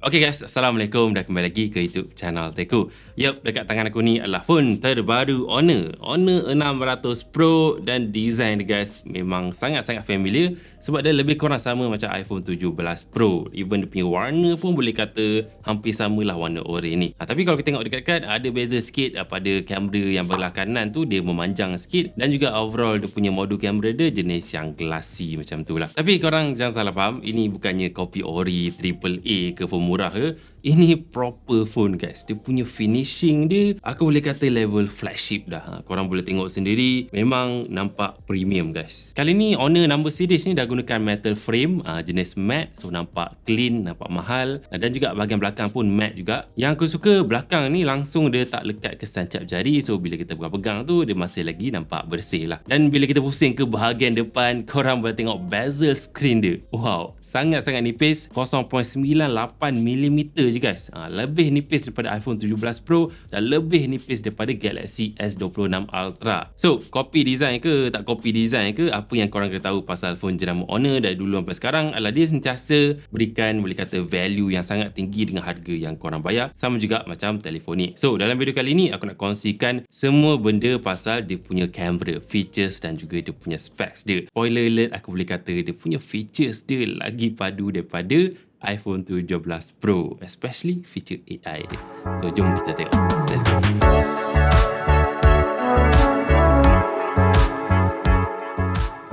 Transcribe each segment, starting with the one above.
Okay guys, Assalamualaikum dan kembali lagi ke YouTube channel Teku. Yup, dekat tangan aku ni adalah phone terbaru Honor 600 Pro dan design dia guys memang sangat-sangat familiar sebab dia lebih kurang sama macam iPhone 17 Pro. Even dia punya warna pun boleh kata hampir samalah warna oranye ni. Tapi kalau kita tengok dekat-dekat ada beza sikit pada kamera yang belah kanan tu dia memanjang sikit dan juga overall dia punya modul kamera dia jenis yang glassy macam tu lah. Tapi korang jangan salah faham, ini bukannya kopi ori AAA ke phone murah ke. Ini proper phone guys. Dia punya finishing dia aku boleh kata level flagship dah. Korang boleh tengok sendiri, memang nampak premium guys. Kali ni Honor number series ni dah gunakan metal frame jenis matte, so nampak clean, nampak mahal, dan juga bahagian belakang pun matte juga. Yang aku suka belakang ni langsung dia tak lekat ke sancap jari, so bila kita pegang-pegang tu dia masih lagi nampak bersih lah. Dan bila kita pusing ke bahagian depan, korang boleh tengok bezel screen dia. Wow, sangat-sangat nipis, 0.98mm je guys. Lebih nipis daripada iPhone 17 Pro dan lebih nipis daripada Galaxy S26 Ultra. So, copy design ke tak copy design ke, apa yang korang kena tahu pasal phone jenama Honor dari dulu sampai sekarang adalah dia sentiasa berikan boleh kata value yang sangat tinggi dengan harga yang korang bayar, sama juga macam telefon ni. So, dalam video kali ni aku nak kongsikan semua benda pasal dia punya kamera, features dan juga dia punya specs dia. Spoiler alert, aku boleh kata dia punya features dia lagi padu daripada iPhone 17 Pro, especially feature AI dia. So jom kita tengok. Let's go.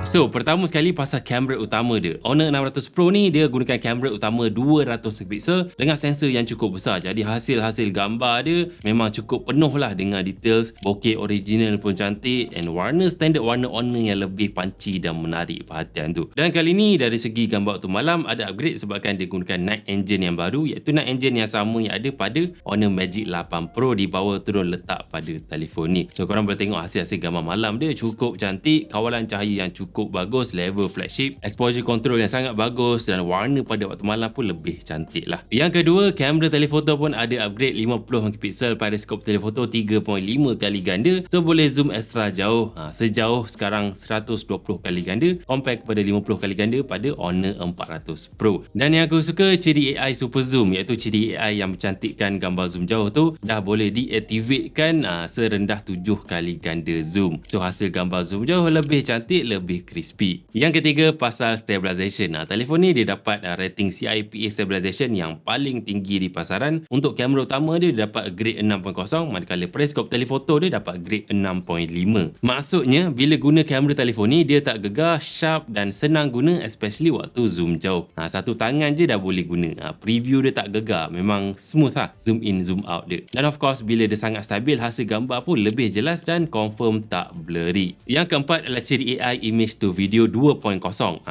So, pertama sekali pasal kamera utama dia. Honor 600 Pro ni dia gunakan kamera utama 200 megapixel dengan sensor yang cukup besar. Jadi hasil-hasil gambar dia memang cukup penuh lah dengan details. Bokeh original pun cantik and warna standard warna Honor yang lebih panci dan menarik perhatian tu. Dan kali ni dari segi gambar waktu malam ada upgrade sebabkan dia gunakan night engine yang baru, iaitu night engine yang sama yang ada pada Honor Magic 8 Pro di bawah turun letak pada telefon ni. So korang boleh tengok hasil-hasil gambar malam dia cukup cantik, kawalan cahaya yang cukup bagus, level flagship, exposure control yang sangat bagus dan warna pada waktu malam pun lebih cantik lah. Yang kedua, kamera telefoto pun ada upgrade 50 megapixel pada skop telefoto 3.5 kali ganda, so boleh zoom extra jauh, sejauh sekarang 120 kali ganda compare kepada 50 kali ganda pada Honor 400 Pro. Dan yang aku suka ciri AI super zoom, iaitu ciri AI yang mencantikkan gambar zoom jauh tu dah boleh deactivatekan serendah 7 kali ganda zoom, so hasil gambar zoom jauh lebih cantik, lebih crispy. Yang ketiga pasal stabilization. Telefon ni dia dapat rating CIPA stabilization yang paling tinggi di pasaran. Untuk kamera utama dia dapat grade 6.0, manakala periskop telefoto dia dapat grade 6.5. Maksudnya bila guna kamera telefon ni dia tak gegar, sharp dan senang guna, especially waktu zoom jauh. Satu tangan je dah boleh guna. Preview dia tak gegar, memang smooth lah zoom in zoom out dia. Dan of course bila dia sangat stabil, hasil gambar pun lebih jelas dan confirm tak blurry. Yang keempat adalah ciri AI image to video 2.0.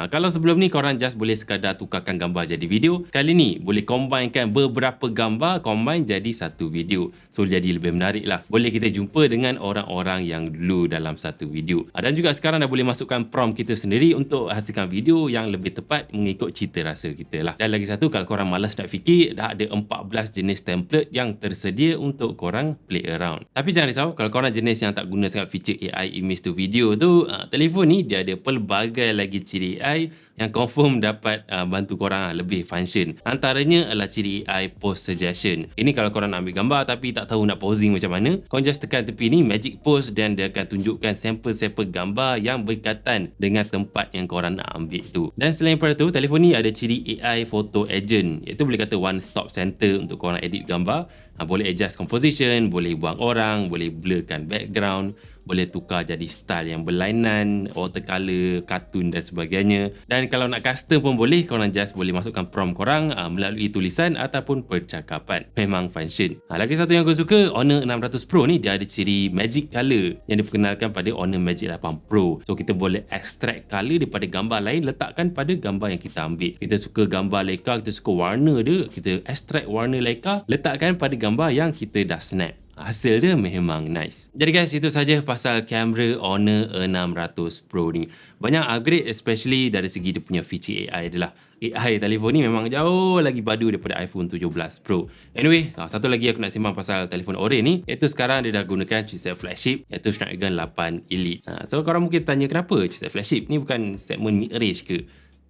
Kalau sebelum ni korang just boleh sekadar tukarkan gambar jadi video, kali ni boleh combinekan beberapa gambar combine jadi satu video, so jadi lebih menarik lah. Boleh kita jumpa dengan orang-orang yang dulu dalam satu video, dan juga sekarang dah boleh masukkan prompt kita sendiri untuk hasilkan video yang lebih tepat mengikut cita rasa kita lah. Dan lagi satu, kalau korang malas nak fikir, dah ada 14 jenis template yang tersedia untuk korang play around. Tapi jangan risau, kalau korang jenis yang tak guna sangat feature AI image to video tu, telefon ni dia ada pelbagai lagi ciri AI yang confirm dapat bantu korang lebih function. Antaranya adalah ciri AI pose suggestion. Ini kalau korang nak ambil gambar tapi tak tahu nak posing macam mana, korang just tekan tepi ni magic pose dan dia akan tunjukkan sampel-sampel gambar yang berkaitan dengan tempat yang korang nak ambil tu. Dan selain daripada tu, telefon ni ada ciri AI photo agent, iaitu boleh kata one stop center untuk korang edit gambar. Boleh adjust composition, boleh buang orang, boleh blurkan background, boleh tukar jadi style yang berlainan, watercolor, kartun dan sebagainya. Dan kalau nak custom pun boleh, korang just boleh masukkan prompt korang melalui tulisan ataupun percakapan. Memang function. Lagi satu yang aku suka, Honor 600 Pro ni dia ada ciri magic color yang diperkenalkan pada Honor Magic 8 Pro. So kita boleh extract color daripada gambar lain, letakkan pada gambar yang kita ambil. Kita suka gambar Leica, kita suka warna dia, kita extract warna Leica, letakkan pada gambar yang kita dah snap. Hasil dia memang nice. Jadi guys, itu saja pasal kamera Honor 600 Pro ni. Banyak upgrade, especially dari segi dia punya feature AI dia lah. AI telefon ni memang jauh lagi padu daripada iPhone 17 Pro. Anyway, satu lagi aku nak sembang pasal telefon Ore ni, iaitu sekarang dia dah gunakan chipset flagship, iaitu Snapdragon 8 Elite. So korang mungkin tanya kenapa chipset flagship ni bukan segmen mid-range ke?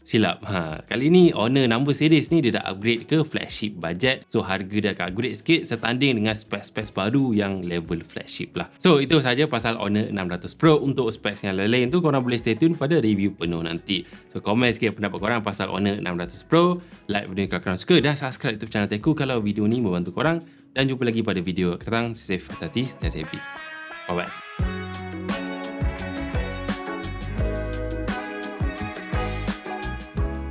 Silap. Kali ni Honor number series ni dia dah upgrade ke flagship budget. So harga dia akan upgrade sikit setanding dengan spek-spek baru yang level flagship lah. So itu saja pasal Honor 600 Pro. Untuk spek yang lain-lain tu korang boleh stay tune pada review penuh nanti. So komen sikit pendapat korang pasal Honor 600 Pro. Like video kalau korang suka dan subscribe YouTube channel Teku kalau video ni membantu korang. Dan jumpa lagi pada video akan datang. Safe hati dan happy. Bye bye.